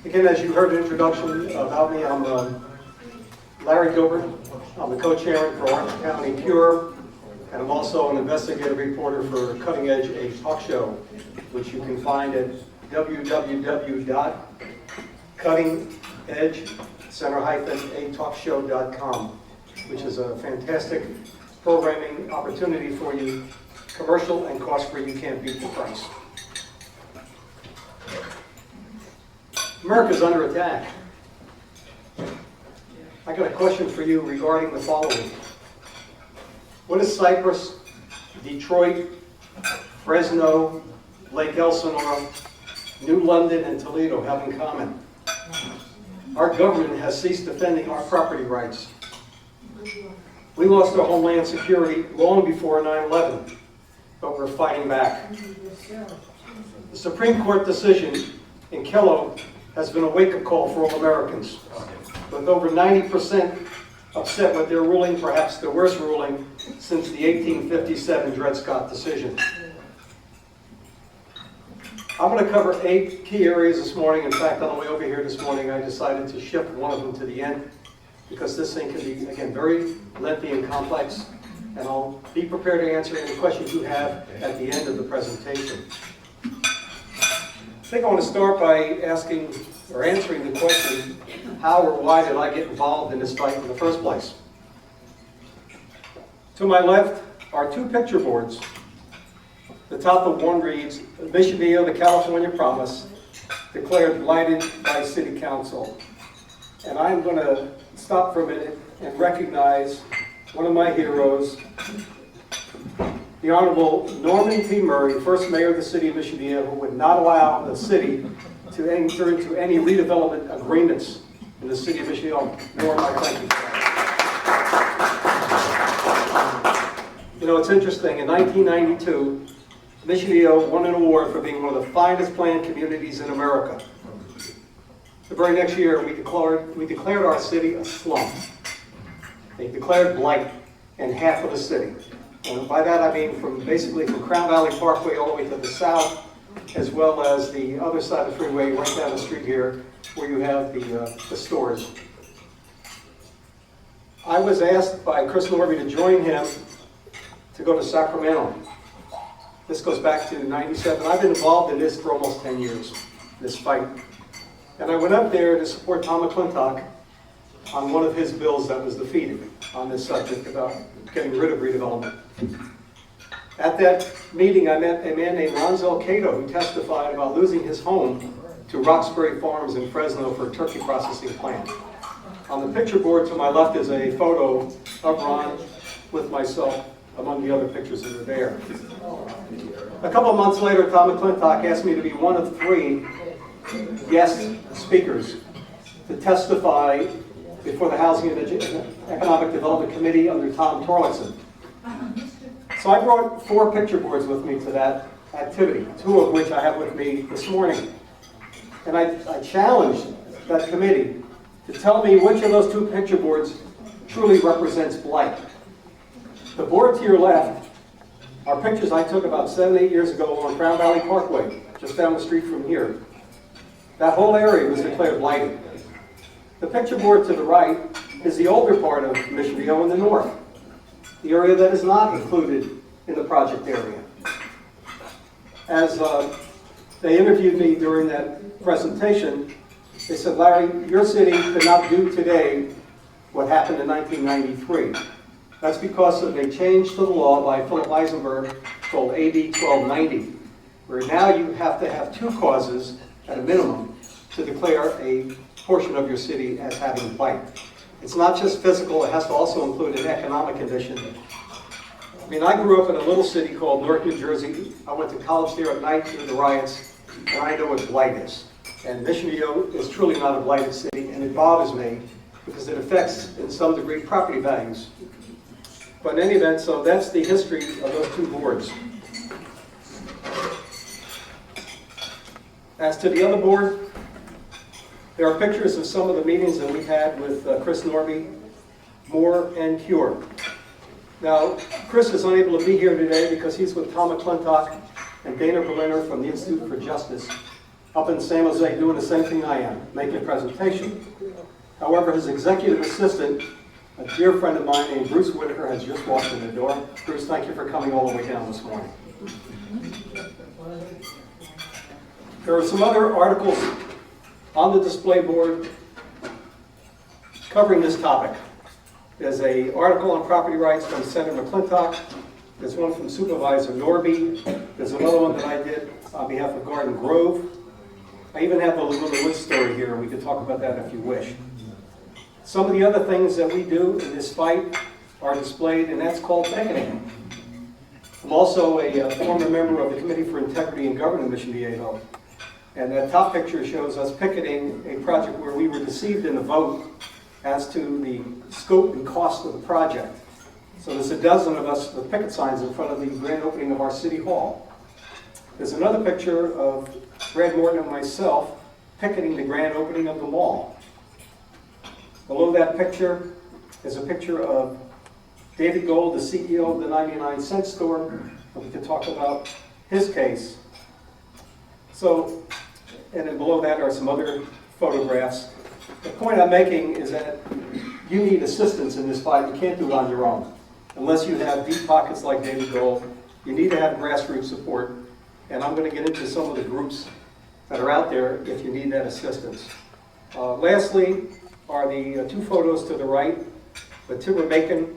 Again, as you heard an introduction about me, I'm Larry Gilbert. I'm the co-chairman for Orange County Pure, and I'm also an investigative reporter for Cutting Edge, a talk show, which you can find at www.cuttingedge-a-talkshow.com, which is a fantastic programming opportunity for you, commercial and cost-free. You can't beat the price. America's under attack. I got a question for you regarding the following. What does Cyprus, Detroit, Fresno, Lake Elsinore, New London, and Toledo have in common? Our government has ceased defending our property rights. We lost our homeland security long before 9/11, but we're fighting back. The Supreme Court decision in Kellogg has been a wake-up call for all Americans, with over 90% upset with their ruling, perhaps the worst ruling since the 1857 Dred Scott decision. I'm going to cover 8 key areas this morning. In fact, on the way over here this morning, I decided to shift one of them to the end, because this thing can be, again, very lengthy and complex, and I'll be prepared to answer any questions you have at the end of the presentation. I think I want to start by asking or answering the question, how or why did I get involved in this fight in the first place? To my left are 2 picture boards. The top of one reads, Mission Viejo, the California Promise, declared blighted by City Council. And I'm going to stop for a minute and recognize one of my heroes, the Honorable Norman P. Murray, first mayor of the city of Mission Viejo, who would not allow the city to enter into any redevelopment agreements in the city of Mission Viejo. Norm, I thank you for that. You know, it's interesting. In 1992, Mission Viejo won an award for being one of the finest planned communities in America. The very next year, we declared our city a slum. They declared blight in half of the city. And by that I mean basically from Crown Valley Parkway all the way to the south, as well as the other side of the freeway right down the street here, where you have the stores. I was asked by Chris Norby to join him to go to Sacramento. This goes back to '97. I've been involved in this for almost 10 years, this fight. And I went up there to support Tom McClintock on one of his bills that was defeated on this subject about getting rid of redevelopment. At that meeting, I met a man named Ronzel Cato, who testified about losing his home to Roxbury Farms in Fresno for a turkey processing plant. On the picture board to my left is a photo of Ron with myself, among the other pictures that are there. A couple of months later, Tom McClintock asked me to be one of 3 guest speakers to testify before the Housing and Economic Development Committee under Tom Torlakson. So I brought 4 picture boards with me to that activity, 2 of which I have with me this morning. And I challenged that committee to tell me which of those 2 picture boards truly represents blight. The board to your left are pictures I took about 7, 8 years ago on Crown Valley Parkway, just down the street from here. That whole area was declared blighted. The picture board to the right is the older part of Mission Viejo in the north, the area that is not included in the project area. As they interviewed me during that presentation, they said, Larry, your city could not do today what happened in 1993. That's because of a change to the law by Philip Eisenberg called AB 1290, where now you have to have 2 causes at a minimum to declare a portion of your city as having blight. It's not just physical, it has to also include an economic condition. I mean, I grew up in a little city called Newark, New Jersey. I went to college there at night through the riots, and I know what blight is. And Mission Viejo is truly not a blighted city, and it bothers me because it affects, in some degree, property values. But in any event, so that's the history of those 2 boards. As to the other board, there are pictures of some of the meetings that we've had with Chris Norby, Moore, and Cure. Now, Chris is unable to be here today because he's with Tom McClintock and Dana Berliner from the Institute for Justice. up in San Jose doing the same thing I am, making a presentation. However, his executive assistant, a dear friend of mine named Bruce Whitaker, has just walked in the door. Bruce, thank you for coming all the way down this morning. There are some other articles on the display board covering this topic. There's an article on property rights from Senator McClintock. There's one from Supervisor Norby. There's another one that I did on behalf of Garden Grove. I even have the Laguna Woods story here, and we can talk about that if you wish. Some of the other things that we do in this fight are displayed, and that's called picketing. I'm also a former member of the Committee for Integrity and Government in Mission Viejo. And that top picture shows us picketing a project where we were deceived in the vote as to the scope and cost of the project. So there's a dozen of us with picket signs in front of the grand opening of our city hall. There's another picture of Brad Morton and myself picketing the grand opening of the mall. Below that picture is a picture of David Gold, the CEO of the 99-cent store, and we could talk about his case. So, and then below that are some other photographs. The point I'm making is that you need assistance in this fight. You can't do it on your own. Unless you have deep pockets like David Gold, you need to have grassroots support. And I'm going to get into some of the groups that are out there if you need that assistance. Lastly are the two photos to the right with Timber Macon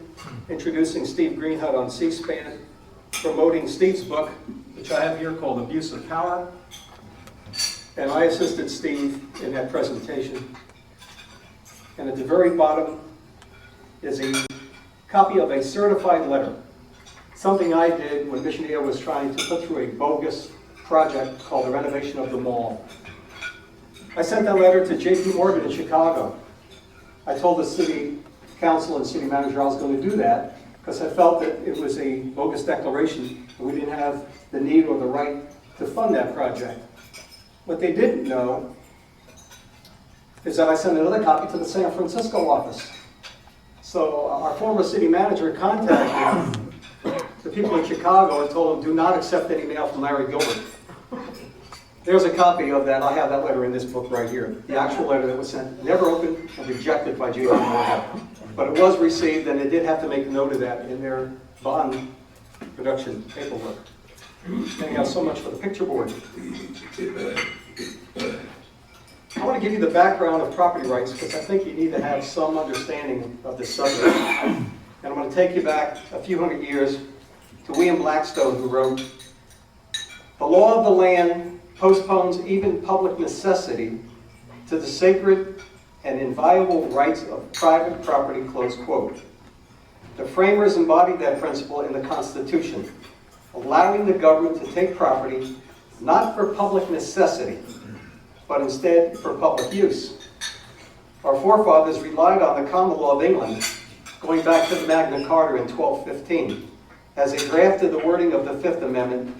introducing Steve Greenhut on C-SPAN, promoting Steve's book, which I have here called Abuse of Power. And I assisted Steve in that presentation. And at the very bottom is a copy of a certified letter, something I did when Mission Viejo was trying to put through a bogus project called the renovation of the mall. I sent that letter to J.P. Morgan in Chicago. I told the city council and city manager I was going to do that because I felt that it was a bogus declaration and we didn't have the need or the right to fund that project. What they didn't know is that I sent another copy to the San Francisco office. So our former city manager contacted the people in Chicago and told them, do not accept any mail from Larry Gilbert. There's a copy of that. I have that letter in this book right here. The actual letter that was sent, never opened and rejected by J.P. Morgan. But it was received, and they did have to make note of that in their bond production paperwork. Anyhow, so much for the picture board. I want to give you the background of property rights because I think you need to have some understanding of this subject. And I'm going to take you back a few hundred years to William Blackstone, who wrote, "The law of the land postpones even public necessity to the sacred and inviolable rights of private property," close quote. The framers embodied that principle in the Constitution, allowing the government to take property not for public necessity, but instead for public use. Our forefathers relied on the common law of England, going back to the Magna Carta in 1215. As they drafted the wording of the Fifth Amendment,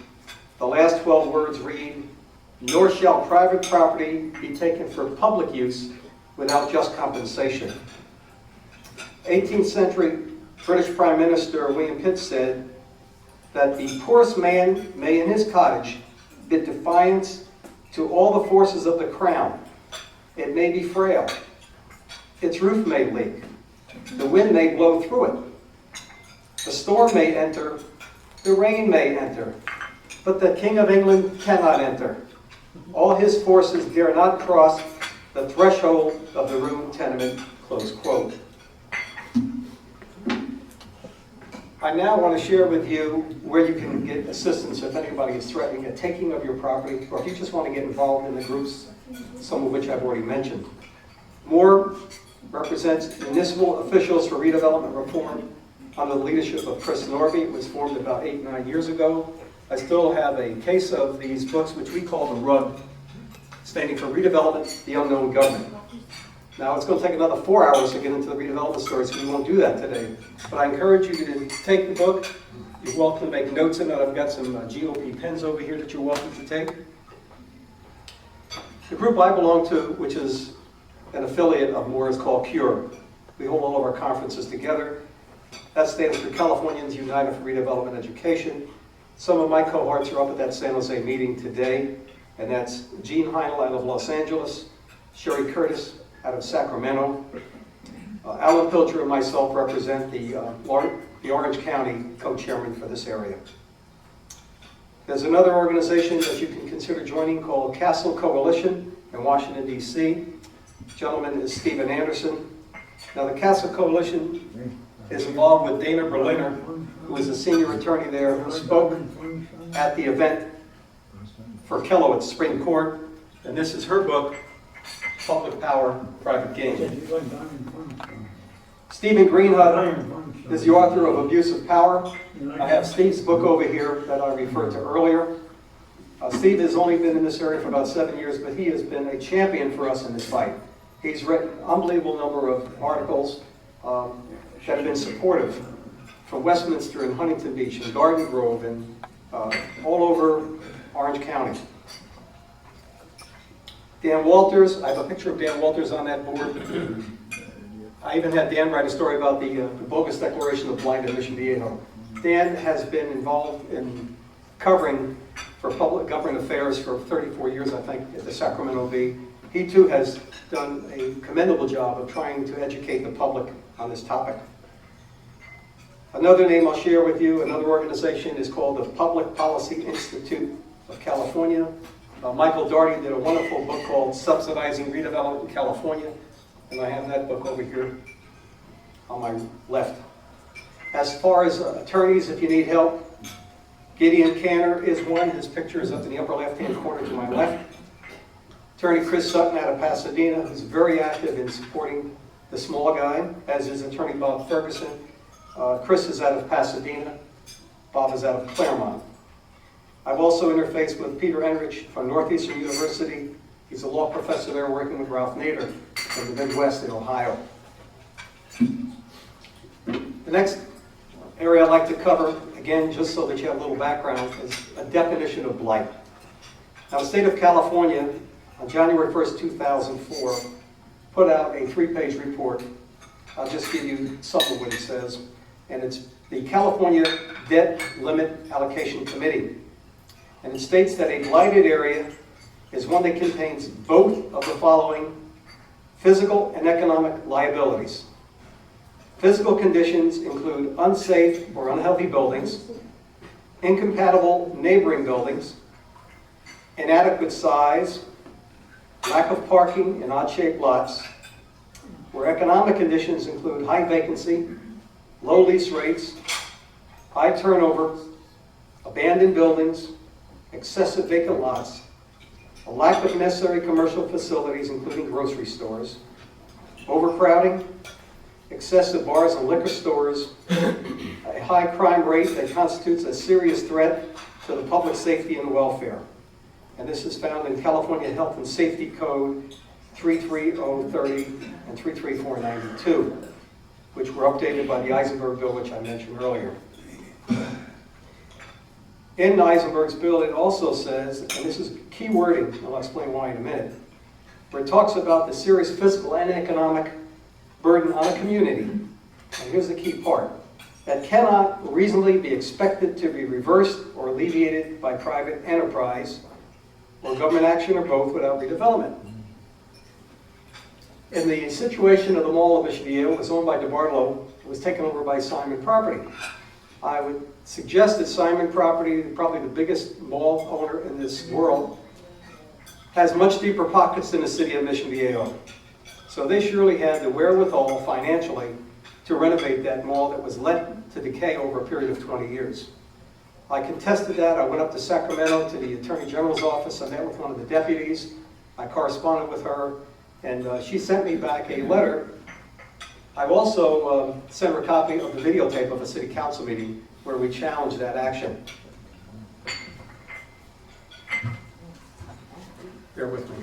the last 12 words read, "Nor shall private property be taken for public use without just compensation." 18th century British Prime Minister William Pitt said that the poorest man may in his cottage bid defiance to all the forces of the crown. It may be frail. Its roof may leak. The wind may blow through it. The storm may enter. The rain may enter. But the King of England cannot enter. All his forces dare not cross the threshold of the ruined tenement, close quote. I now want to share with you where you can get assistance if anybody is threatening a taking of your property, or if you just want to get involved in the groups, some of which I've already mentioned. Moore represents municipal officials for redevelopment reform under the leadership of Chris Norby. It was formed about 8 or 9 years ago. I still have a case of these books, which we call the RUG, standing for Redevelopment, the Unknown Government. Now, it's going to take another 4 hours to get into the redevelopment story, so we won't do that today. But I encourage you to take the book. You're welcome to make notes in it. I've got some GOP pens over here that you're welcome to take. The group I belong to, which is an affiliate of Moore, is called CURE. We hold all of our conferences together. That stands for Californians United for Redevelopment Education. Some of my cohorts are up at that San Jose meeting today. and that's Gene Heinel out of Los Angeles, Sherry Curtis out of Sacramento. Alan Pilcher and myself represent the Orange County co-chairman for this area. There's another organization that you can consider joining called Castle Coalition in Washington, D.C. The gentleman is Stephen Anderson. Now, the Castle Coalition is involved with Dana Berliner, who is a senior attorney there, who spoke at the event for Kello at Supreme Court. And this is her book, Public Power, Private Gain. Stephen Greenhut is the author of Abuse of Power. I have Steve's book over here that I referred to earlier. Steve has only been in this area for about 7 years, but he has been a champion for us in this fight. He's written an unbelievable number of articles that have been supportive from Westminster and Huntington Beach and Garden Grove and all over Orange County. Dan Walters, I have a picture of Dan Walters on that board. I even had Dan write a story about the bogus declaration of blind in Mission Viejo. Dan has been involved in covering for public government affairs for 34 years, I think, at the Sacramento Bee. He too has done a commendable job of trying to educate the public on this topic. Another name I'll share with you, another organization, is called the Public Policy Institute of California. Michael Daugherty did a wonderful book called Subsidizing Redevelopment in California, and I have that book over here on my left. As far as attorneys, if you need help, Gideon Canner is one. His picture is up in the upper left-hand corner to my left. Attorney Chris Sutton out of Pasadena, who's very active in supporting the small guy, as is attorney Bob Ferguson. Chris is out of Pasadena. Bob is out of Claremont. I've also interfaced with Peter Enrich from Northeastern University. He's a law professor there working with Ralph Nader in the Midwest in Ohio. The next area I'd like to cover, again, just so that you have a little background, is a definition of blight. Now, the state of California, on January 1st, 2004, put out a 3-page report. I'll just give you some of what it says. And it's the California Debt Limit Allocation Committee. And it states that a blighted area is one that contains both of the following physical and economic liabilities. Physical conditions include unsafe or unhealthy buildings, incompatible neighboring buildings, inadequate size, lack of parking in odd-shaped lots, where economic conditions include high vacancy, low lease rates, high turnover, abandoned buildings, excessive vacant lots, a lack of necessary commercial facilities, including grocery stores, overcrowding, excessive bars and liquor stores, a high crime rate that constitutes a serious threat to the public safety and welfare. And this is found in California Health and Safety Code 33030 and 33492, which were updated by the Eisenberg bill, which I mentioned earlier. In Eisenberg's bill, it also says, and this is key wording, and I'll explain why in a minute, where it talks about the serious physical and economic burden on a community, and here's the key part, that cannot reasonably be expected to be reversed or alleviated by private enterprise or government action or both without redevelopment. In the situation of the Mall of Mission Viejo, it was owned by DeBartolo. It was taken over by Simon Property. I would suggest that Simon Property, probably the biggest mall owner in this world, has much deeper pockets than the city of Mission Viejo. So they surely had the wherewithal financially to renovate that mall that was let to decay over a period of 20 years. I contested that. I went up to Sacramento to the Attorney General's office. I met with one of the deputies. I corresponded with her, and she sent me back a letter. I've also sent her a copy of the videotape of a city council meeting where we challenged that action. Bear with me.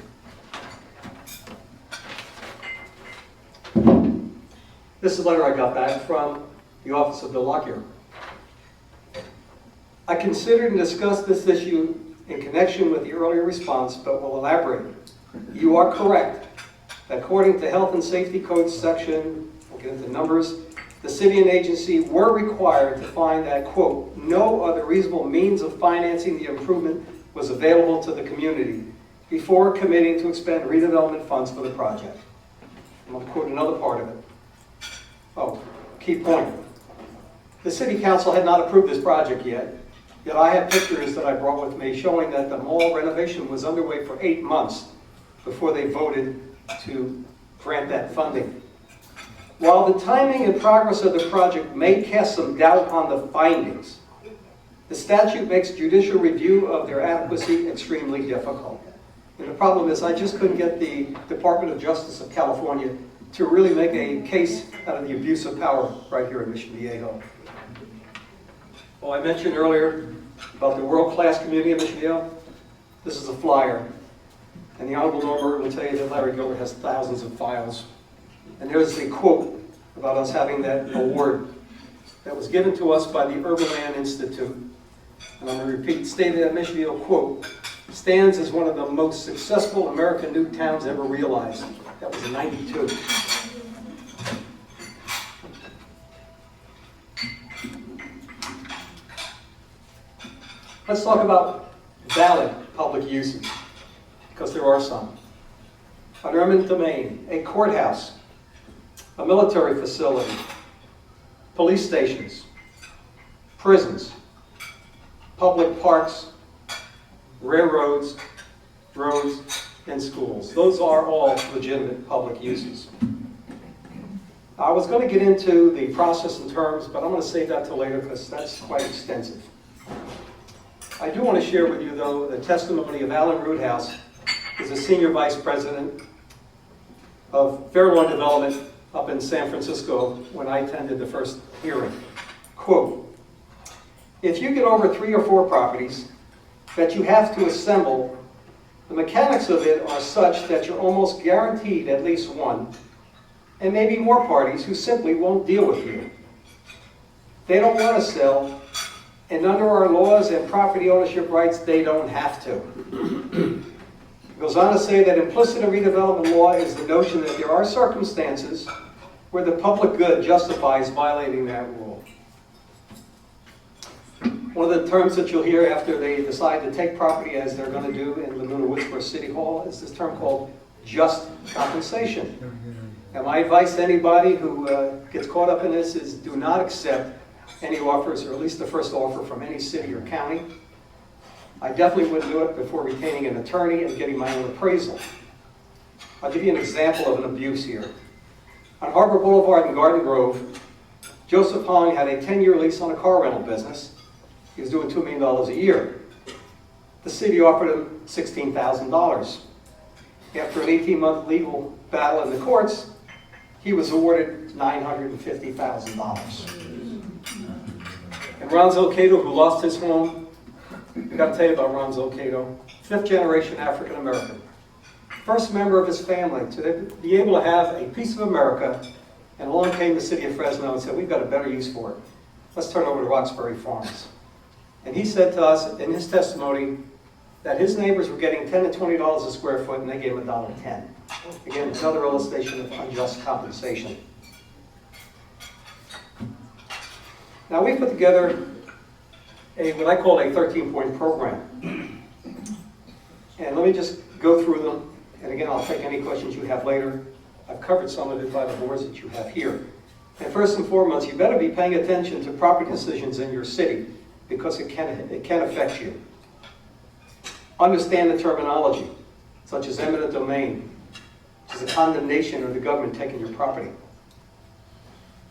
This is a letter I got back from the office of Bill Lockyer. I considered and discussed this issue in connection with the earlier response, but will elaborate. You are correct. According to Health and Safety Code section, we'll get into numbers, the city and agency were required to find that, quote, no other reasonable means of financing the improvement was available to the community before committing to expend redevelopment funds for the project. I'm going to quote another part of it. Oh, key point. The City Council had not approved this project yet I have pictures that I brought with me showing that the mall renovation was underway for 8 months before they voted to grant that funding. While the timing and progress of the project may cast some doubt on the findings, the statute makes judicial review of their adequacy extremely difficult. And the problem is I just couldn't get the Department of Justice of California to really make a case out of the abuse of power right here in Mission Viejo. Well, I mentioned earlier about the world-class community of Mission Viejo. This is a flyer. And the Honorable Norma will tell you that Larry Gilbert has thousands of files. And there's a quote about us having that award that was given to us by the Urban Land Institute. And I'm going to repeat, stated that Mission Viejo, quote, stands as one of the most successful American new towns ever realized. That was in '92. Let's talk about valid public uses, because there are some. An eminent domain, a courthouse, a military facility, police stations, prisons, public parks, railroads, roads, and schools. Those are all legitimate public uses. I was going to get into the process and terms, but I'm going to save that till later because that's quite extensive. I do want to share with you, though, the testimony of Alan Roothouse, who's a senior vice president of Fairlawn Development up in San Francisco when I attended the first hearing. Quote, if you get over 3 or 4 properties that you have to assemble, the mechanics of it are such that you're almost guaranteed at least one, and maybe more parties who simply won't deal with you. They don't want to sell, and under our laws and property ownership rights, they don't have to. It goes on to say that implicit in redevelopment law is the notion that there are circumstances where the public good justifies violating that rule. One of the terms that you'll hear after they decide to take property, as they're going to do in Laguna Woods for City Hall, is this term called just compensation. And my advice to anybody who gets caught up in this is do not accept any offers, or at least the first offer from any city or county. I definitely wouldn't do it before retaining an attorney and getting my own appraisal. I'll give you an example of an abuse here. On Harbor Boulevard in Garden Grove, Joseph Hong had a 10-year lease on a car rental business. He was doing $2 million a year. The city offered him $16,000. After an 18-month legal battle in the courts, he was awarded $950,000. And Ron Zolcato, who lost his home, I've got to tell you about Ron Zolcato, 5th generation African American. First member of his family to be able to have a piece of America, and along came the city of Fresno and said, we've got a better use for it. Let's turn over to Roxbury Farms. And he said to us in his testimony that his neighbors were getting $10 to $20 a square foot and they gave him $1.10. Again, another illustration of unjust compensation. Now we put together what I call a 13-point program. And let me just go through them. And again, I'll take any questions you have later. I've covered some of it by the boards that you have here. And first and foremost, you better be paying attention to property decisions in your city because it can affect you. Understand the terminology, such as eminent domain, which is a condemnation of the government taking your property.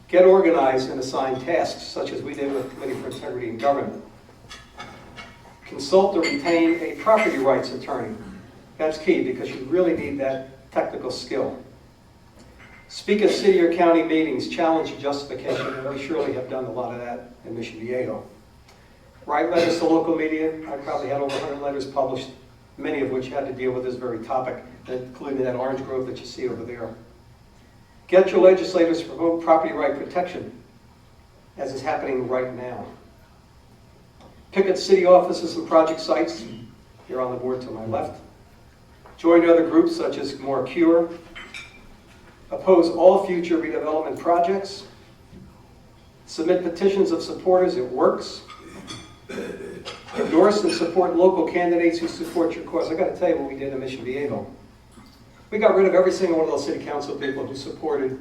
Get organized and assign tasks, such as we did with the Committee for Integrity in Government. Consult or retain a property rights attorney. That's key because you really need that technical skill. Speak at city or county meetings, challenge justification, and we surely have done a lot of that in Mission Viejo. Write letters to local media. I probably had over 100 letters published, many of which had to deal with this very topic, including that orange grove that you see over there. Get your legislators to promote property right protection, as is happening right now. Picket city offices and project sites. Here on the board to my left. Join other groups such as More Cure. Oppose all future redevelopment projects. Submit petitions of supporters. It works. Endorse and support local candidates who support your cause. I got to tell you what we did in Mission Viejo. We got rid of every single one of those city council people who supported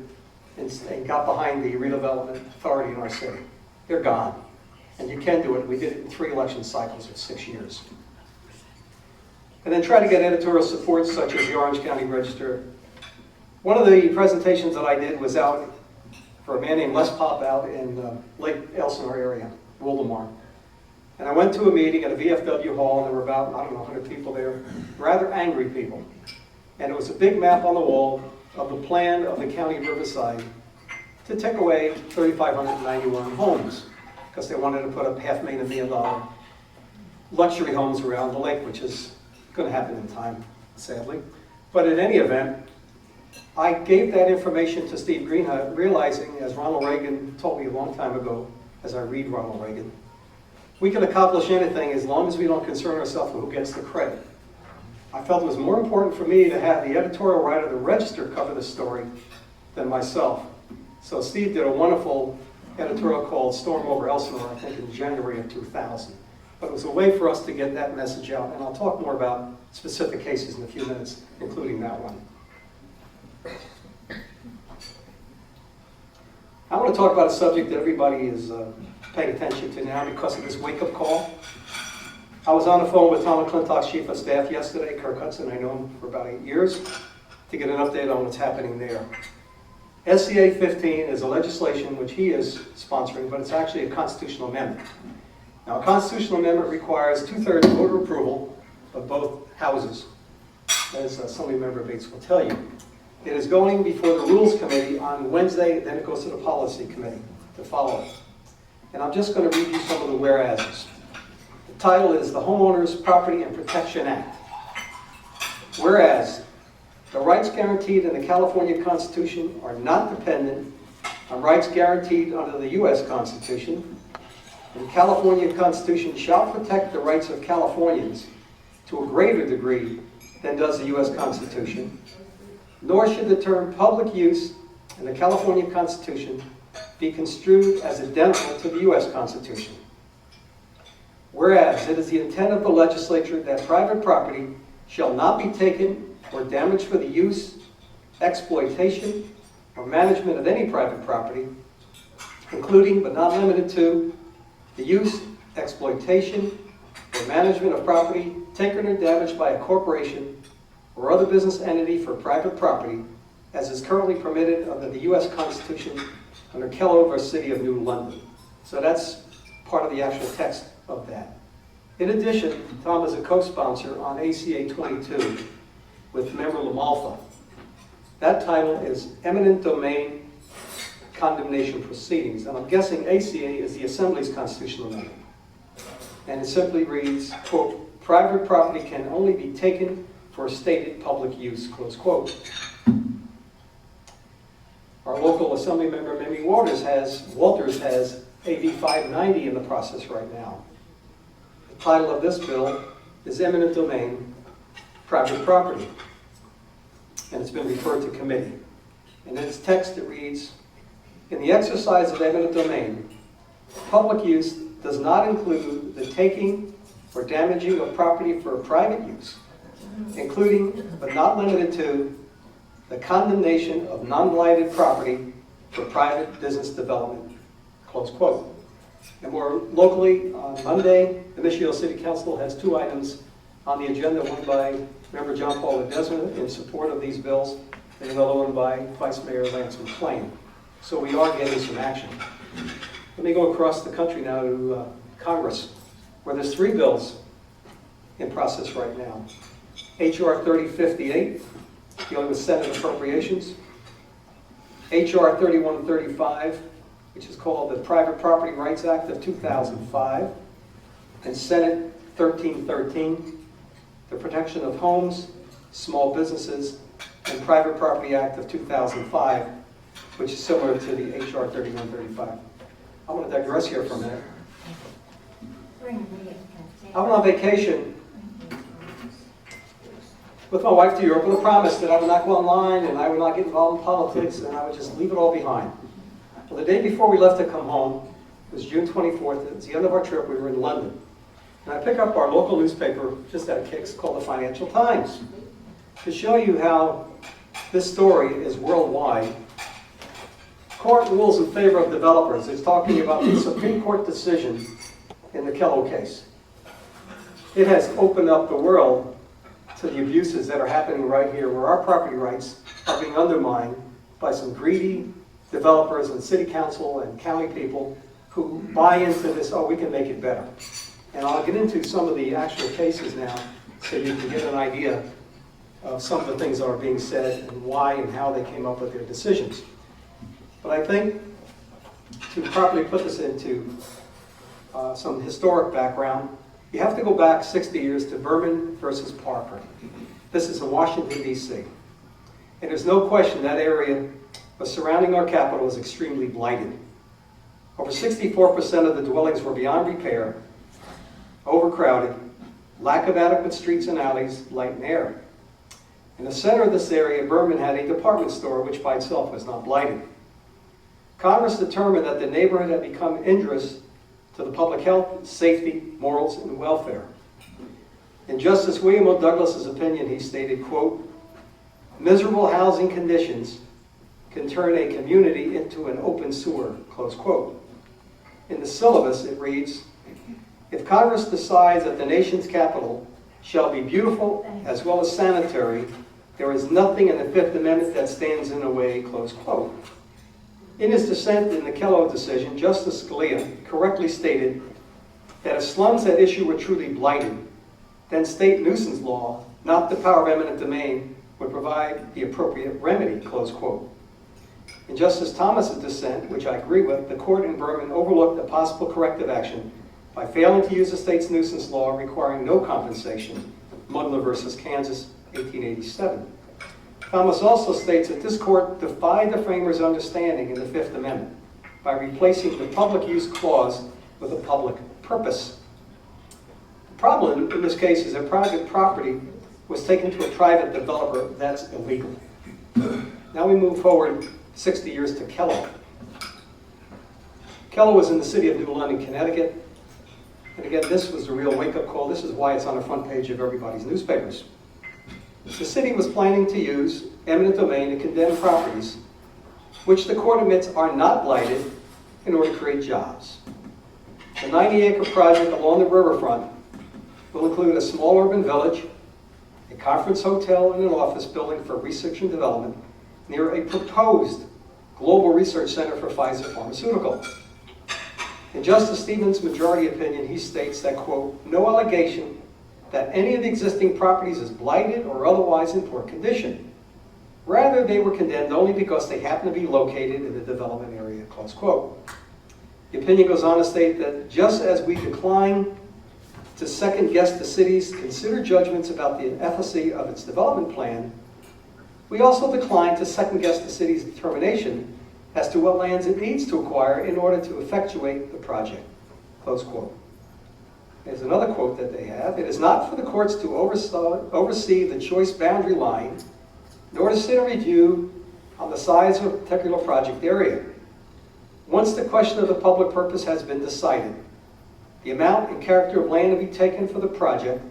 and got behind the redevelopment authority in our city. They're gone. And you can do it. We did it in 3 election cycles of 6 years. And then try to get editorial support such as the Orange County Register. One of the presentations that I did was out for a man named Les Pop out in Lake Elsinore area, Wildomar. And I went to a meeting at a VFW hall, and there were about, 100 people there, rather angry people. And it was a big map on the wall of the plan of the county of Riverside to take away 3,591 homes, because they wanted to put up $500,000 to $1 million luxury homes around the lake, which is going to happen in time, sadly. But in any event, I gave that information to Steve Greenhut, realizing, as Ronald Reagan told me a long time ago, as I read Ronald Reagan, we can accomplish anything as long as we don't concern ourselves with who gets the credit. I felt it was more important for me to have the editorial right of the Register cover the story than myself. So Steve did a wonderful editorial called Storm Over Elsinore, I think in January of 2000. But it was a way for us to get that message out, and I'll talk more about specific cases in a few minutes, including that one. I want to talk about a subject that everybody is paying attention to now because of this wake-up call. I was on the phone with Tom McClintock's chief of staff yesterday, Kirk Hudson. I know him for about 8 years, to get an update on what's happening there. SCA 15 is a legislation which he is sponsoring, but it's actually a constitutional amendment. Now, a constitutional amendment requires 2/3 voter approval of both houses, as Assemblymember Bates will tell you. It is going before the Rules Committee on Wednesday, then it goes to the Policy Committee to follow it. And I'm just going to read you some of the whereases. The title is the Homeowners Property and Protection Act. Whereas the rights guaranteed in the California Constitution are not dependent on rights guaranteed under the U.S. Constitution, and the California Constitution shall protect the rights of Californians to a greater degree than does the U.S. Constitution, nor should the term public use in the California Constitution be construed as identical to the U.S. Constitution. Whereas it is the intent of the legislature that private property shall not be taken or damaged for the use, exploitation, or management of any private property, including but not limited to the use, exploitation, or management of property taken or damaged by a corporation or other business entity for private property, as is currently permitted under the U.S. Constitution under Keller v. City of New London. So that's part of the actual text of that. In addition, Tom is a co-sponsor on ACA 22 with member LaMalfa. That title is Eminent Domain Condemnation Proceedings, and I'm guessing ACA is the Assembly's constitutional amendment. And it simply reads, quote, private property can only be taken for stated public use, close quote. Our local Assembly member, Mimi Walters, has AB 590 in the process right now. The title of this bill is Eminent Domain Private Property, and it's been referred to committee. And in its text it reads, in the exercise of eminent domain, public use does not include the taking or damaging of property for private use, including but not limited to the condemnation of non-blighted property for private business development, close quote. And more locally, on Monday, the Mission Viejo City Council has 2 items on the agenda, one by Member John Paul Ledesma in support of these bills, and another one by Vice Mayor Lance McClain. So we are getting some action. Let me go across the country now to Congress, where there's 3 bills in process right now. H.R. 3058, dealing with Senate appropriations. H.R. 3135, which is called the Private Property Rights Act of 2005. And Senate 1313, the Protection of Homes, Small Businesses, and Private Property Act of 2005, which is similar to the H.R. 3135. I want to digress here for a minute. I went on vacation with my wife to Europe with a promise that I would not go online and I would not get involved in politics and I would just leave it all behind. Well, the day before we left to come home, it was June 24th, it was the end of our trip, we were in London. And I pick up our local newspaper just out of kicks called the Financial Times to show you how this story is worldwide. Court rules in favor of developers. It's talking about the Supreme Court decision in the Kellogg case. It has opened up the world to the abuses that are happening right here, where our property rights are being undermined by some greedy developers and city council and county people who buy into this, oh, we can make it better. And I'll get into some of the actual cases now so you can get an idea of some of the things that are being said and why and how they came up with their decisions. But I think to properly put this into some historic background, you have to go back 60 years to Berman versus Parker. This is in Washington, D.C. And there's no question that area surrounding our capital is extremely blighted. Over 64% of the dwellings were beyond repair, overcrowded, lack of adequate streets and alleys, light and air. In the center of this area, Berman had a department store, which by itself was not blighted. Congress determined that the neighborhood had become injurious to the public health, safety, morals, and welfare. In Justice William O. Douglas's opinion, he stated, quote, "Miserable housing conditions can turn a community into an open sewer," close quote. In the syllabus, it reads, "If Congress decides that the nation's capital shall be beautiful as well as sanitary, there is nothing in the Fifth Amendment that stands in the way," close quote. In his dissent in the Kellogg decision, Justice Scalia correctly stated that if slums at issue were truly blighted, then state nuisance law, not the power of eminent domain, would provide the appropriate remedy, close quote. In Justice Thomas's dissent, which I agree with, the court in Berman overlooked a possible corrective action by failing to use the state's nuisance law requiring no compensation, Mudler versus Kansas, 1887. Thomas also states that this court defied the framers' understanding in the Fifth Amendment by replacing the public use clause with a public purpose. The problem in this case is that private property was taken to a private developer. That's illegal. Now we move forward 60 years to Kellogg. Kellogg was in the city of New London, Connecticut. And again, this was a real wake-up call. This is why it's on the front page of everybody's newspapers. The city was planning to use eminent domain to condemn properties, which the court admits are not blighted, in order to create jobs. The 90-acre project along the riverfront will include a small urban village, a conference hotel, and an office building for research and development near a proposed global research center for Pfizer Pharmaceutical. In Justice Stevens' majority opinion, he states that, quote, "No allegation that any of the existing properties is blighted or otherwise in poor condition. Rather, they were condemned only because they happen to be located in the development area," close quote. The opinion goes on to state that just as we decline to second-guess the city's considered judgments about the efficacy of its development plan, we also decline to second-guess the city's determination as to what lands it needs to acquire in order to effectuate the project, close quote. There's another quote that they have. "It is not for the courts to oversee the choice boundary line, nor to sit and review on the size of a particular project area. Once the question of the public purpose has been decided, the amount and character of land to be taken for the project,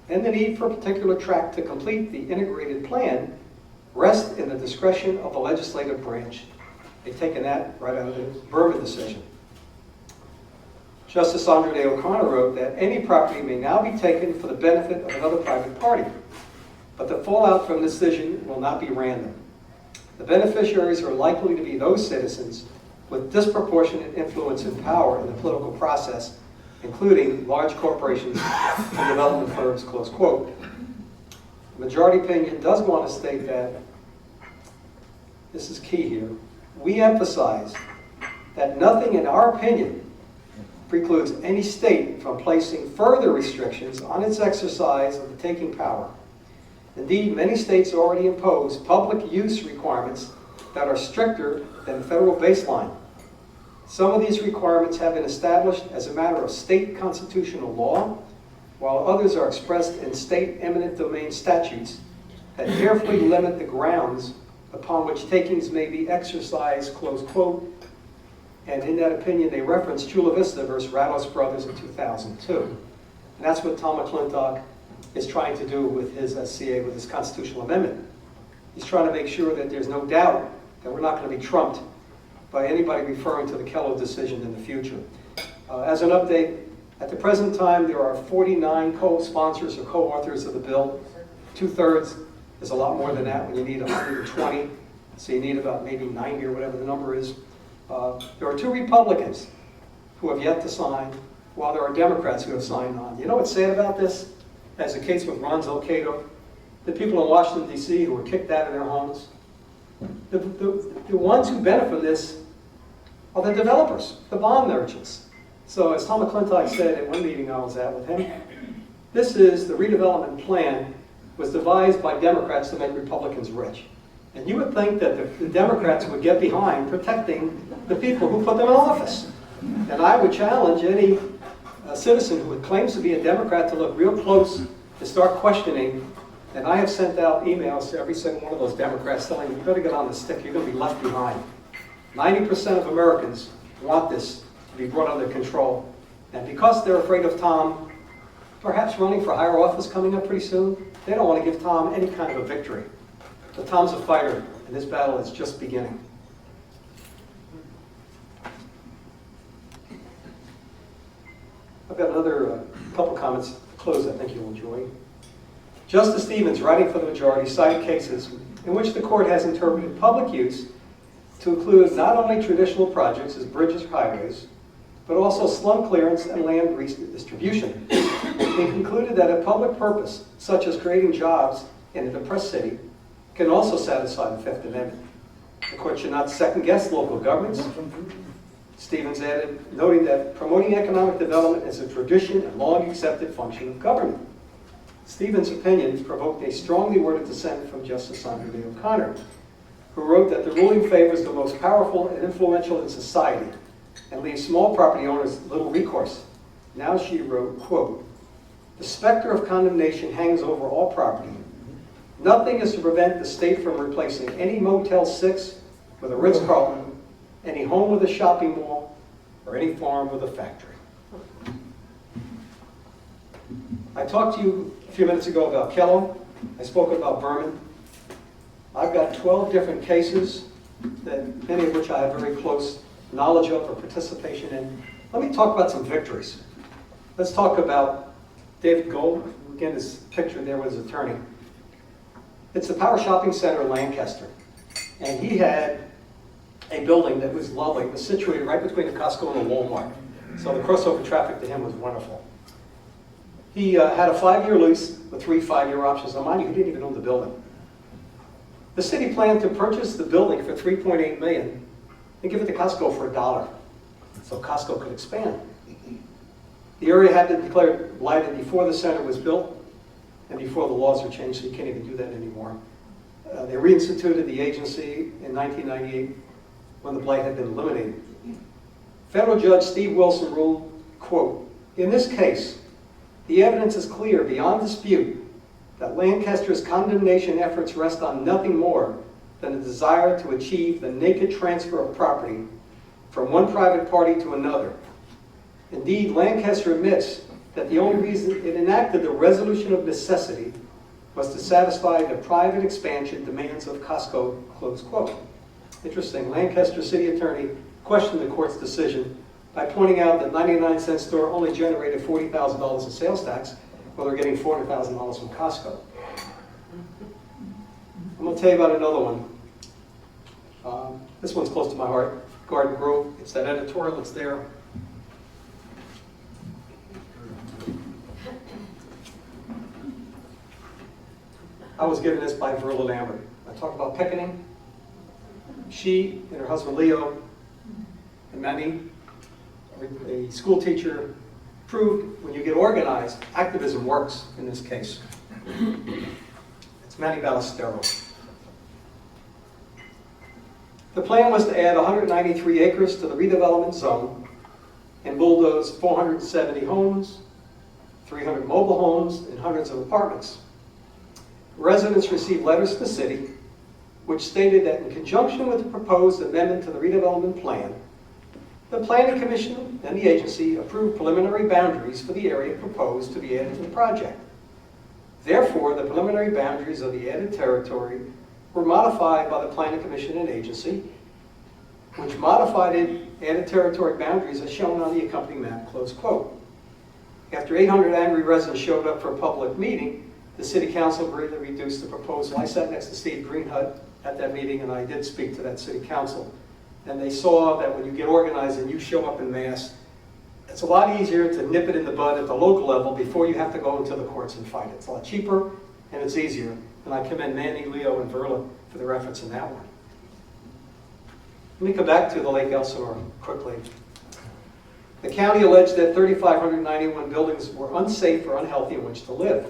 and the need for a particular tract to complete the integrated plan rest in the discretion of the legislative branch." They've taken that right out of the Berman decision. Justice Andre Day O'Connor wrote that any property may now be taken for the benefit of another private party, but the fallout from the decision will not be random. The beneficiaries are likely to be those citizens with disproportionate influence and power in the political process, including large corporations and development firms, close quote. The majority opinion does want to state that, this is key here, "We emphasize that nothing in our opinion precludes any state from placing further restrictions on its exercise of the taking power. Indeed, many states already impose public use requirements that are stricter than the federal baseline. Some of these requirements have been established as a matter of state constitutional law, while others are expressed in state eminent domain statutes that carefully limit the grounds upon which takings may be exercised," close quote. And in that opinion, they referenced Chula Vista versus Rados Brothers in 2002. And that's what Tom McClintock is trying to do with his CA, with his constitutional amendment. He's trying to make sure that there's no doubt that we're not going to be trumped by anybody referring to the Kellogg decision in the future. As an update, at the present time, there are 49 co-sponsors or co-authors of the bill. 2/3 is a lot more than that when you need 120. So you need about maybe 90 or whatever the number is. There are 2 Republicans who have yet to sign, while there are Democrats who have signed on. You know what's sad about this? As the case with Ron Zolcato, the people in Washington, D.C. who were kicked out of their homes, the ones who benefit from this are the developers, the bond merchants. So as Tom McClintock said at one meeting I was at with him, this is the redevelopment plan was devised by Democrats to make Republicans rich. And you would think that the Democrats would get behind protecting the people who put them in office. And I would challenge any citizen who claims to be a Democrat to look real close and start questioning. And I have sent out emails to every single one of those Democrats telling them, you better get on the stick, you're going to be left behind. 90% of Americans want this to be brought under control. And because they're afraid of Tom perhaps running for higher office coming up pretty soon, they don't want to give Tom any kind of a victory. But Tom's a fighter, and this battle is just beginning. I've got another couple comments to close I think you'll enjoy. Justice Stevens, writing for the majority, cited cases in which the court has interpreted public use to include not only traditional projects as bridges or highways, but also slum clearance and land redistribution. They concluded that a public purpose, such as creating jobs in a depressed city, can also satisfy the Fifth Amendment. The court should not second-guess local governments. Stevens added, noting that promoting economic development is a tradition and long-accepted function of government. Stevens' opinion provoked a strongly worded dissent from Justice Sandra Day O'Connor, who wrote that the ruling favors the most powerful and influential in society and leaves small property owners little recourse. Now she wrote, quote, "The specter of condemnation hangs over all property. Nothing is to prevent the state from replacing any Motel 6 with a Ritz-Carlton, any home with a shopping mall, or any farm with a factory." I talked to you a few minutes ago about Kellogg. I spoke about Berman. I've got 12 different cases, that many of which I have very close knowledge of or participation in. Let me talk about some victories. Let's talk about David Gold. Again, his picture there with his attorney. It's the Power Shopping Center in Lancaster. And he had a building that was lovely. It was situated right between the Costco and the Walmart. So the crossover traffic to him was wonderful. He had a 5-year lease with 3 5-year options. Now, mind you, he didn't even own the building. The city planned to purchase the building for $3.8 million and give it to Costco for $1, so Costco could expand. The area had been declared blighted before the center was built and before the laws were changed, so you can't even do that anymore. They reinstituted the agency in 1998 when the blight had been eliminated. Federal Judge Steve Wilson ruled, quote, "In this case, the evidence is clear beyond dispute that Lancaster's condemnation efforts rest on nothing more than a desire to achieve the naked transfer of property from one private party to another. Indeed, Lancaster admits that the only reason it enacted the resolution of necessity was to satisfy the private expansion demands of Costco," close quote. Interesting, Lancaster city attorney questioned the court's decision by pointing out that 99-cent store only generated $40,000 in sales tax, while they're getting $400,000 from Costco. I'm going to tell you about another one. This one's close to my heart, Garden Grove. It's that editorial that's there. I was given this by Verla Lambert. I talked about picketing. She and her husband Leo and Manny, a school teacher, proved when you get organized, activism works in this case. It's Manny Ballesteros. The plan was to add 193 acres to the redevelopment zone and bulldoze 470 homes, 300 mobile homes, and hundreds of apartments. Residents received letters to the city which stated that in conjunction with the proposed amendment to the redevelopment plan, The Planning Commission and the agency approved preliminary boundaries for the area proposed to be added to the project. Therefore, the preliminary boundaries of the added territory were modified by the Planning Commission and agency, which modified added territory boundaries as shown on the accompanying map, close quote. After 800 angry residents showed up for a public meeting, the City Council agreed to reduce the proposal. I sat next to Steve Greenhut at that meeting, and I did speak to that City Council. And they saw that when you get organized and you show up in mass, it's a lot easier to nip it in the bud at the local level before you have to go into the courts and fight it. It's a lot cheaper and it's easier. And I commend Manny, Leo, and Verla for their efforts in that one. Let me come back to the Lake Elsinore quickly. The county alleged that 3,591 buildings were unsafe or unhealthy in which to live.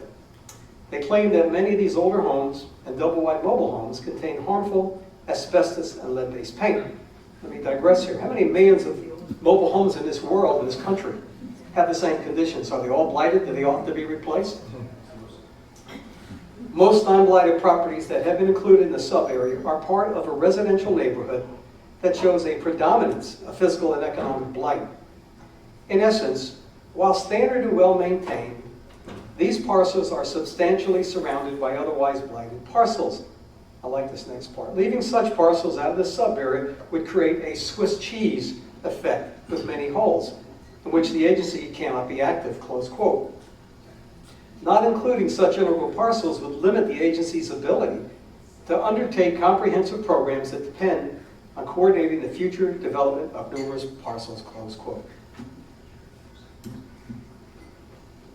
They claimed that many of these older homes and double-wide mobile homes contain harmful asbestos and lead-based paint. Let me digress here. How many millions of mobile homes in this world, in this country, have the same conditions? Are they all blighted? Do they all have to be replaced? Most non-blighted properties that have been included in the sub-area are part of a residential neighborhood that shows a predominance of physical and economic blight. In essence, while standard and well-maintained, these parcels are substantially surrounded by otherwise blighted parcels. I like this next part. Leaving such parcels out of the sub-area would create a Swiss cheese effect with many holes, in which the agency cannot be active, close quote. Not including such integral parcels would limit the agency's ability to undertake comprehensive programs that depend on coordinating the future development of numerous parcels, close quote.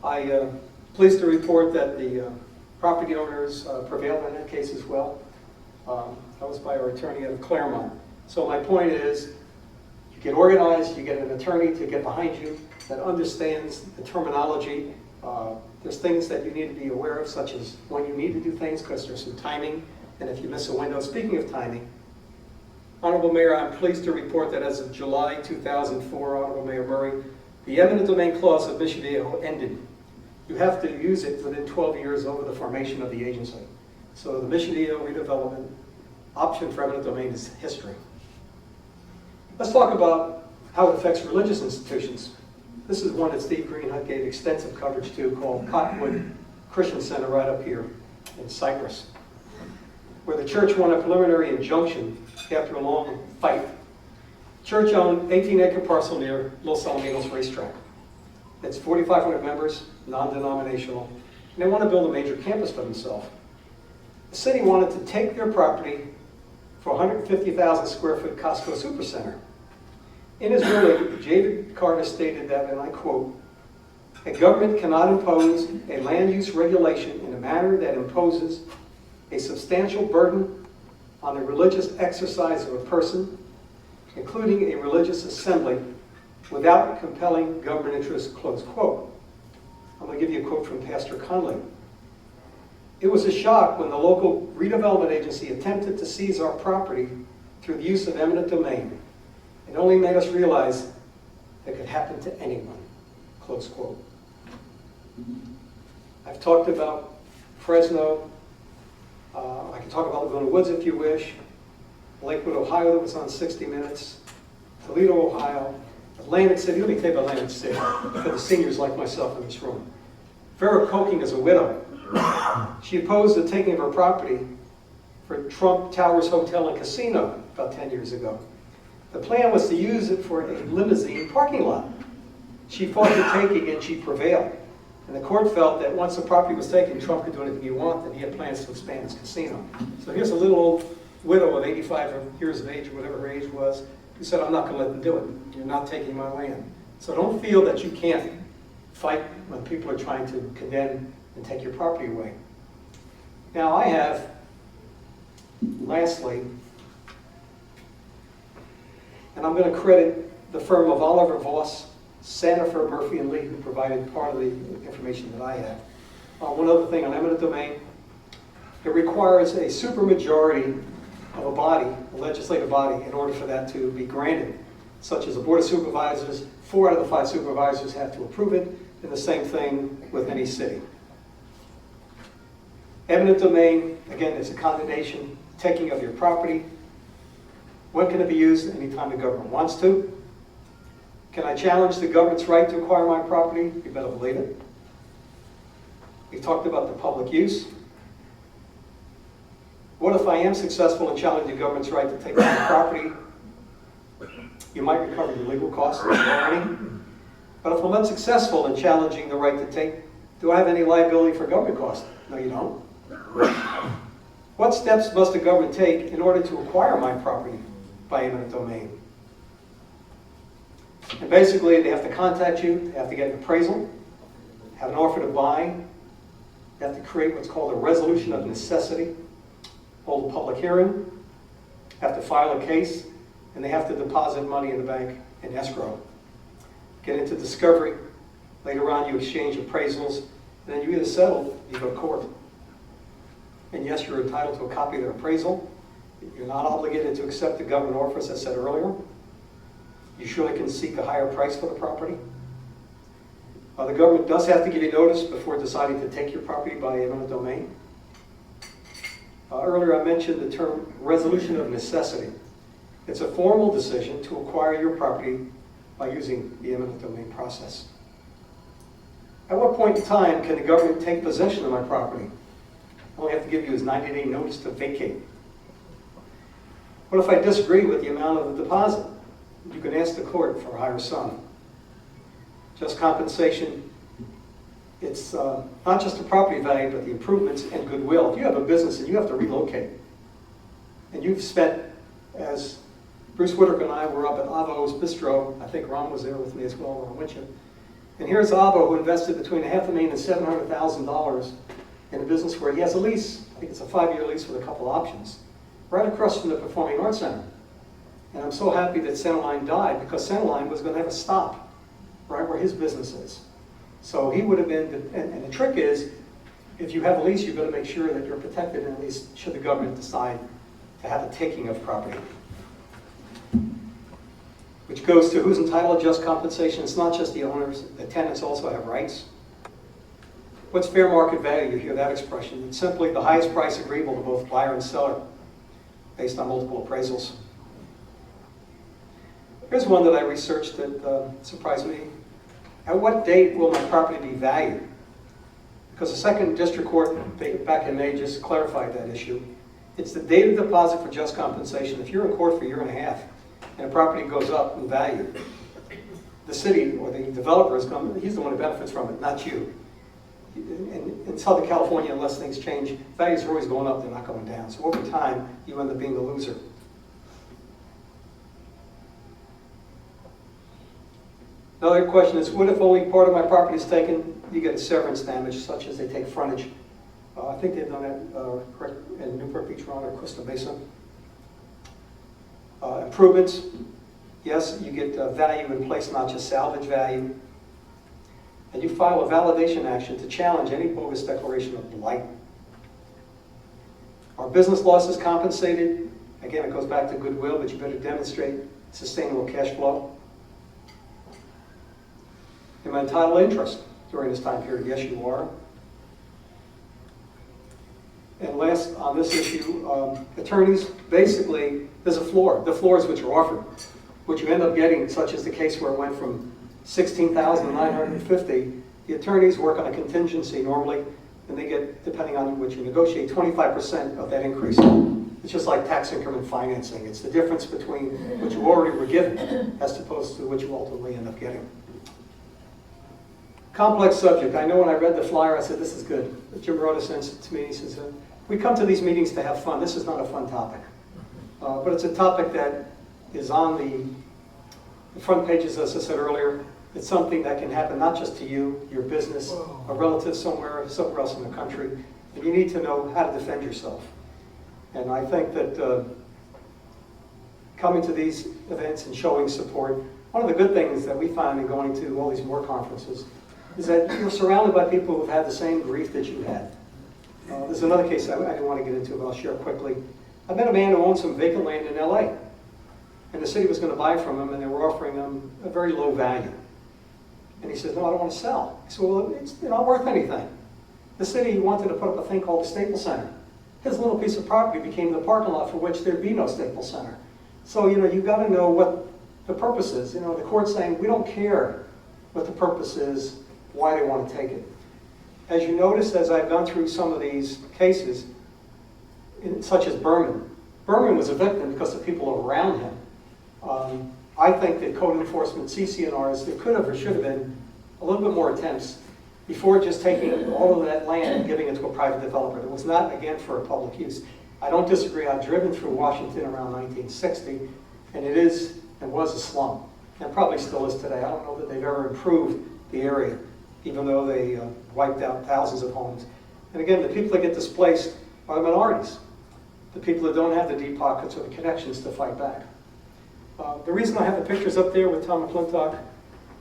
I'm pleased to report that the property owners prevailed in that case as well. That was by our attorney out of Claremont. So my point is, you get organized, you get an attorney to get behind you that understands the terminology. There's things that you need to be aware of, such as when you need to do things, because there's some timing, and if you miss a window. Speaking of timing, Honorable Mayor, I'm pleased to report that as of July 2004, Honorable Mayor Murray, the eminent domain clause of Mission Viejo ended. You have to use it within 12 years over the formation of the agency. So the Mission Viejo redevelopment option for eminent domain is history. Let's talk about how it affects religious institutions. This is one that Steve Greenhut gave extensive coverage to, called Cottonwood Christian Center right up here in Cyprus, where the church won a preliminary injunction after a long fight. Church owned 18-acre parcel near Los Alamitos racetrack. It's 4,500 members, non-denominational, and they want to build a major campus for themselves. The city wanted to take their property for 150,000 square foot Costco Supercenter. In his ruling, David Carter stated that, and I quote, "A government cannot impose a land use regulation in a manner that imposes a substantial burden on the religious exercise of a person, including a religious assembly, without compelling government interest," close quote. I'm going to give you a quote from Pastor Conley. "It was a shock when the local redevelopment agency attempted to seize our property through the use of eminent domain. It only made us realize that could happen to anyone," close quote. I've talked about Fresno. I can talk about Laguna Woods if you wish. Lakewood, Ohio, that was on 60 Minutes. Toledo, Ohio. Atlantic City. Let me tell you about Atlantic City for the seniors like myself in this room. Vera Koking is a widow. She opposed the taking of her property for Trump Towers Hotel and Casino about 10 years ago. The plan was to use it for a limousine parking lot. She fought the taking and she prevailed. And the court felt that once the property was taken, Trump could do anything he wanted, and he had plans to expand his casino. So here's a little old widow of 85 years of age, or whatever her age was, who said, "I'm not going to let them do it. You're not taking my land." So don't feel that you can't fight when people are trying to condemn and take your property away. Now I have, lastly, and I'm going to credit the firm of Oliver Voss, Sandifer, Murphy, and Lee, who provided part of the information that I have. One other thing on eminent domain, it requires a supermajority of a body, a legislative body, in order for that to be granted, such as a board of supervisors. 4 out of the 5 supervisors have to approve it, and the same thing with any city. Eminent domain, again, it's a condemnation, taking of your property. When can it be used? Anytime the government wants to. Can I challenge the government's right to acquire my property? You better believe it. We talked about the public use. What if I am successful in challenging the government's right to take my property? You might recover your legal costs, if there are any. But if I'm unsuccessful in challenging the right to take, do I have any liability for government costs? No, you don't. What steps must the government take in order to acquire my property by eminent domain? And basically, they have to contact you, they have to get an appraisal, have an offer to buy, they have to create what's called a resolution of necessity, hold a public hearing, have to file a case, and they have to deposit money in the bank in escrow. Get into discovery. Later on, you exchange appraisals, and then you either settle, or you go to court. And yes, you're entitled to a copy of their appraisal. You're not obligated to accept the government offer, as I said earlier. You surely can seek a higher price for the property. The government does have to give you notice before deciding to take your property by eminent domain. Earlier I mentioned the term resolution of necessity. It's a formal decision to acquire your property by using the eminent domain process. At what point in time can the government take possession of my property? All I have to give you is 90-day notice to vacate. What if I disagree with the amount of the deposit? You can ask the court for a higher sum. Just compensation, it's not just the property value, but the improvements and goodwill. If you have a business and you have to relocate, and you've spent, as Bruce Whitaker and I were up at Avo's Bistro, I think Ron was there with me as well, or with you. And here's Avo, who invested between $500,000 and $700,000 in a business where he has a lease. I think it's a 5-year lease with a couple options, right across from the Performing Arts Center. And I'm so happy that Centerline died, because Centerline was going to have a stop right where his business is. So he would have been, and the trick is, if you have a lease, you've got to make sure that you're protected, at least should the government decide to have a taking of property. Which goes to who's entitled to just compensation. It's not just the owners, the tenants also have rights. What's fair market value? You hear that expression. It's simply the highest price agreeable to both buyer and seller, based on multiple appraisals. Here's one that I researched that surprised me. At what date will my property be valued? Because the Second District Court back in May just clarified that issue. It's the date of deposit for just compensation. If you're in court for a year and a half and a property goes up in value, the city or the developer is going, he's the one who benefits from it, not you. In Southern California, unless things change, values are always going up, they're not going down. So over time, you end up being the loser. Another question is, what if only part of my property is taken? You get a severance damage, such as they take frontage. I think they've done that in Newport Beach, Ron, or Costa Mesa. Improvements, yes, you get value in place, not just salvage value. And you file a validation action to challenge any bogus declaration of blight. Are business losses compensated? Again, it goes back to goodwill, but you better demonstrate sustainable cash flow. Am I entitled to interest during this time period? Yes, you are. And last on this issue, attorneys, basically, there's a floor. The floors which are offered. What you end up getting, such as the case where it went from $16,950, the attorneys work on a contingency normally, and they get, depending on what you negotiate, 25% of that increase. It's just like tax increment financing. It's the difference between what you already were given as opposed to what you ultimately end up getting. Complex subject. I know when I read the flyer, I said, this is good. Jim Rhoda sends it to me. He says, we come to these meetings to have fun. This is not a fun topic. But it's a topic that is on the front pages, as I said earlier. It's something that can happen not just to you, your business, a relative somewhere else in the country. And you need to know how to defend yourself. And I think that coming to these events and showing support, one of the good things that we find in going to all these war conferences is that you're surrounded by people who've had the same grief that you had. There's another case I didn't want to get into, but I'll share quickly. I met a man who owned some vacant land in LA. And the city was going to buy from him, and they were offering him a very low value. And he says, no, I don't want to sell. I said, well, it's not worth anything. The city wanted to put up a thing called the Staples Center. His little piece of property became the parking lot for which there'd be no Staples Center. So, you've got to know what the purpose is. You know, the court's saying, we don't care what the purpose is, why they want to take it. As you notice, as I've gone through some of these cases, such as Berman was a victim because the people around him. I think that code enforcement, CC&Rs, there could have or should have been a little bit more attempts before just taking all of that land and giving it to a private developer. It was not, again, for public use. I don't disagree. I've driven through Washington around 1960, and it is and was a slum, and probably still is today. I don't know that they've ever improved the area, even though they wiped out thousands of homes. And again, the people that get displaced are the minorities, the people that don't have the deep pockets or the connections to fight back. The reason I have the pictures up there with Tom McClintock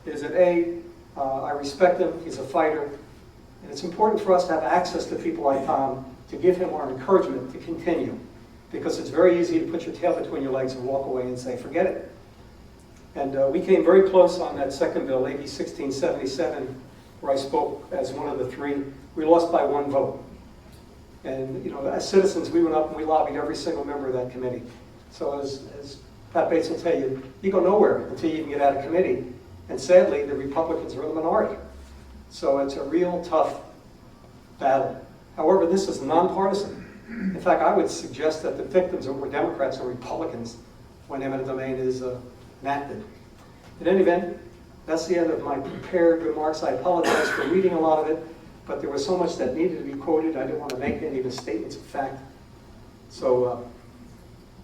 is that I respect him, he's a fighter, and it's important for us to have access to people like Tom to give him our encouragement to continue, because it's very easy to put your tail between your legs and walk away and say, forget it. And we came very close on that second bill, AB 1677, where I spoke as one of the three. We lost by 1 vote. And you know, as citizens, we went up and we lobbied every single member of that committee. So as Pat Bates will tell you, you go nowhere until you can get out of committee. And sadly, the Republicans are the minority. So it's a real tough battle. However, this is nonpartisan. In fact, I would suggest that the victims were Democrats or Republicans when eminent domain is enacted. In any event, that's the end of my prepared remarks. I apologize for reading a lot of it, but there was so much that needed to be quoted. I didn't want to make any misstatements of fact. So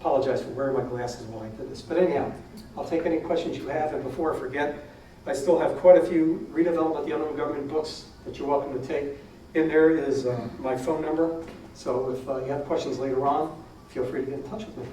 apologize for wearing my glasses while I did this. But anyhow, I'll take any questions you have. And before I forget, I still have quite a few redevelopment the unknown government books that you're welcome to take. In there is my phone number. So if you have questions later on, feel free to get in touch with me.